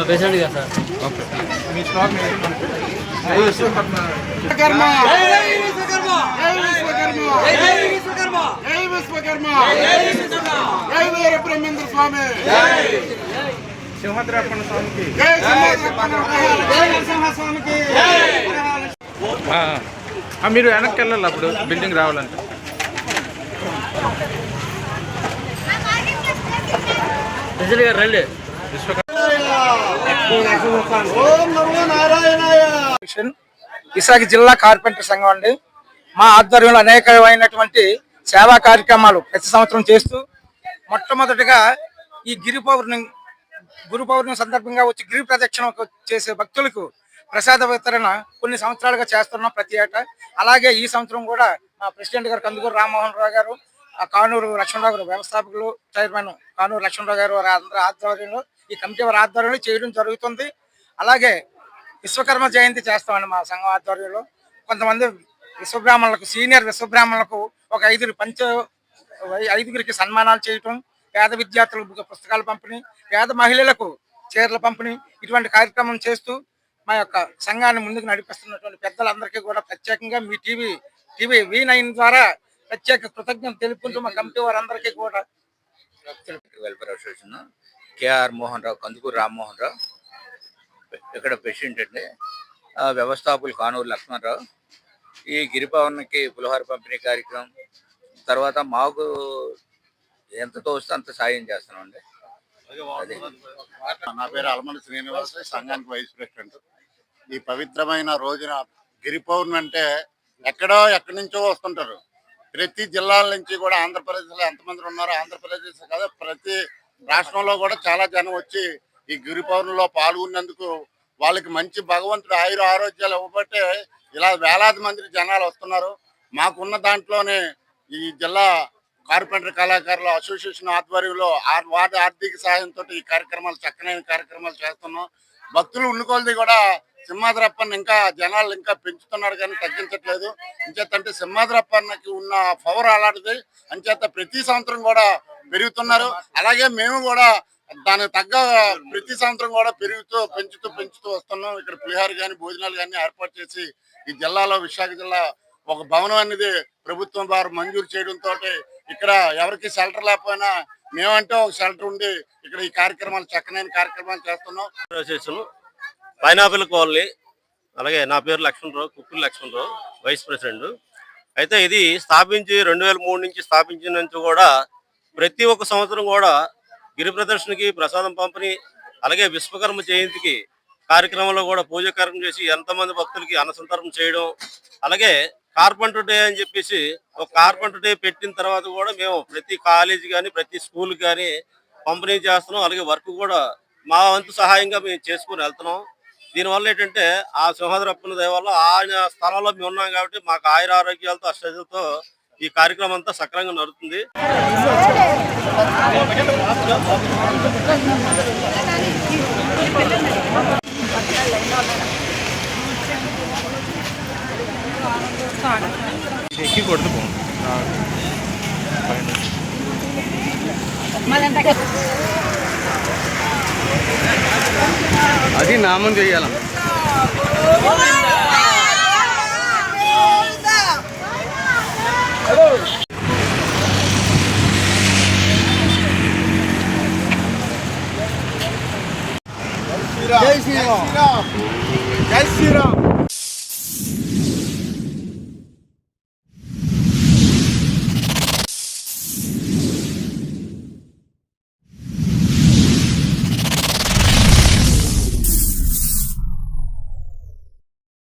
Patient కదా sir. Okay మీ stock Vishwakarma Veerabrahmendra స్వామి సింహద్రప్పన్న స్వామికి స్వామికి. మీరు వెనక్కి వెళ్ళాలి అప్పుడు బిల్డింగ్ రావాలంటే. గారు రండి. విశాఖ జిల్లా కార్పెంటర్ సంఘం అండి. మా ఆధ్వర్యంలో అనేకమైనటువంటి సేవా కార్యక్రమాలు ప్రతి సంవత్సరం చేస్తూ మొట్టమొదటిగా ఈ గురు పౌర్ణమి సందర్భంగా వచ్చి గిరి ప్రదక్షిణ చేసే భక్తులకు ప్రసాద వితరణ కొన్ని సంవత్సరాలుగా చేస్తున్నాం ప్రతి ఏటా. అలాగే ఈ సంవత్సరం కూడా మా ప్రెసిడెంట్ గారు కందుకూరు రామ్మోహన్ రావు గారు, కానూరు లక్ష్మణరావు గారు, వ్యవస్థాపకులు చైర్మన్ కానూరు లక్ష్మణరావు గారు వారి అందరి ఆధ్వర్యంలో, ఈ కమిటీ వారి ఆధ్వర్యంలో చేయడం జరుగుతుంది. అలాగే విశ్వకర్మ జయంతి చేస్తామండి మా సంఘం ఆధ్వర్యంలో. కొంతమంది విశ్వబ్రాహ్మణులకు, సీనియర్ విశ్వబ్రాహ్మణులకు ఒక ఐదుగురికి సన్మానాలు చేయటం, పేద విద్యార్థులకు పుస్తకాల పంపిణీ, పేద మహిళలకు చీరల పంపిణీ, ఇటువంటి కార్యక్రమం చేస్తూ మా యొక్క సంఘాన్ని ముందుకు నడిపిస్తున్నటువంటి పెద్దలందరికీ కూడా ప్రత్యేకంగా మీ టీవీ V9 ద్వారా ప్రత్యేక కృతజ్ఞతలు తెలుపుకుంటూ మా కమిటీ వారందరికీ కూడా. Welfare association KR Mohan Rao, Kandukur Rammohan Rao ఇక్కడ ప్రెసిడెంట్ అండి. వ్యవస్థాపకులు కానూరు లక్ష్మణరావు. ఈ గిరిపవన్కి పులిహోర పంపిణీ కార్యక్రమం తర్వాత మాకు ఎంతతో వస్తే అంత సాయం చేస్తున్నామండి. నా పేరు అలమల శ్రీనివాస్, సంఘానికి వైస్ ప్రెసిడెంట్. ఈ పవిత్రమైన రోజున గిరి పౌర్ణమి అంటే ఎక్కడి నుంచో వస్తుంటారు. ప్రతి జిల్లాల నుంచి కూడా, ఆంధ్రప్రదేశ్లో ఎంతమంది ఉన్నారో, ఆంధ్రప్రదేశ్ కదా ప్రతి రాష్ట్రంలో కూడా చాలా జనం వచ్చి ఈ గిరి పౌర్ణమిలో పాల్గొన్నందుకు వాళ్ళకి మంచి భగవంతుడు ఆరోగ్యాలు ఇవ్వబట్టే ఇలా వేలాది మంది జనాలు వస్తున్నారు. మాకున్న దాంట్లోనే ఈ జిల్లా కార్పెంటర్ కళాకారుల అసోసియేషన్ ఆధ్వర్యంలో వారి ఆర్థిక సహాయంతో ఈ కార్యక్రమాలు, చక్కనైన కార్యక్రమాలు చేస్తున్నాం. భక్తులు ఉండుకోలది కూడా సింహాద్రప్పన్న ఇంకా జనాలు ఇంకా పెంచుతున్నారు కానీ తగ్గించట్లేదు. అంచేతంటే సింహాద్రప్పన్నకి ఉన్న పవర్ అలాంటిది. అంచేత ప్రతి సంవత్సరం కూడా పెరుగుతున్నారు. అలాగే మేము కూడా దానికి తగ్గ ప్రతి సంవత్సరం కూడా పెంచుతూ వస్తున్నాం. ఇక్కడ పులిహార కానీ భోజనాలు కానీ ఏర్పాటు చేసి ఈ జిల్లాలో, విశాఖ జిల్లా ఒక భవనం అనేది ప్రభుత్వం వారు మంజూరు చేయడంతో ఇక్కడ ఎవరికి షెల్టర్ లేకపోయినా మేమంటే ఒక షెల్టర్ ఉండి ఇక్కడ ఈ కార్యక్రమాలు, చక్కనైన కార్యక్రమాలు చేస్తున్నాం. Pineapple colony. అలాగే నా పేరు లక్ష్మణరావు, కుక్కులు లక్ష్మణరావు, వైస్ ప్రెసిడెంట్. అయితే ఇది స్థాపించి 2003 నుంచి స్థాపించిన నుంచి కూడా ప్రతి ఒక్క సంవత్సరం కూడా గిరి ప్రదర్శనకి, ప్రసాదం పంపిణీ, అలాగే విశ్వకర్మ జయంతికి కార్యక్రమంలో కూడా పూజ కార్యక్రమం చేసి ఎంతమంది భక్తులకి అన్నసంతర్పణ చేయడం, అలాగే కార్పెంటర్ డే అని చెప్పేసి ఒక కార్పెంటర్ డే పెట్టిన తర్వాత కూడా మేము ప్రతి కాలేజీ కానీ ప్రతి స్కూల్ కానీ పంపిణీ చేస్తున్నాం. అలాగే వర్క్ కూడా మా వంతు సహాయంగా మేము చేసుకుని వెళ్తున్నాం. దీనివల్ల ఏంటంటే ఆ సింహాద్రప్పన్న దయ వల్ల ఆయన స్థలంలో మేము ఉన్నాం కాబట్టి మాకు ఆరోగ్యాలతో అష్టతో ఈ కార్యక్రమం అంతా సక్రమంగా నడుస్తుంది. అది నామం చేయాల. జై శ్రీరామ్.